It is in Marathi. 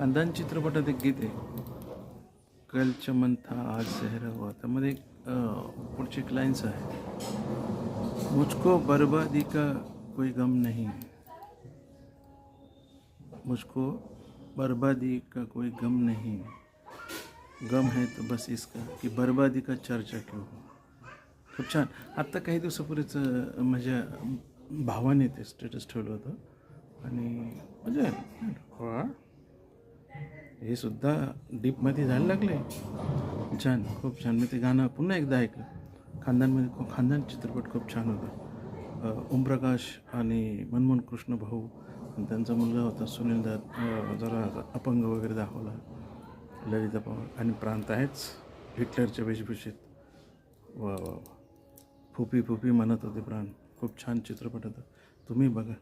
खानदान चित्रपटात एक गीत आहे, कल चमन था आज सहरा हुआ. त्यामध्ये पुढची एक लाईन्स आहे, मुझको बर्बादी का कोई गम नहीं, मुझको बर्बादी का कोई गम नहीं, गम है तो बस इसका की बर्बादी का चर्चा क्यों हो. खूप छान. आत्ता काही दिवसापूर्वीच माझ्या भावाने ते स्टेटस ठेवलं होतं आणि म्हणजे वा, हे सुद्धा डीपमध्ये जायला लागले. छान, खूप छान. मी ते गाणं पुन्हा एकदा ऐकलं. खानदान चित्रपट खूप छान होता. ओमप्रकाश आणि मनमोहन कृष्ण भाऊ आणि त्यांचा मुलगा होता सुनील दत्त, जरा अपंग वगैरे दाखवला. ललिता पवार आणि प्रांत आहेच हिटलरच्या वेशभूषेत. वा वा वा, फुफी फुफी म्हणत होते प्राण. खूप छान चित्रपट होता, तुम्ही बघा.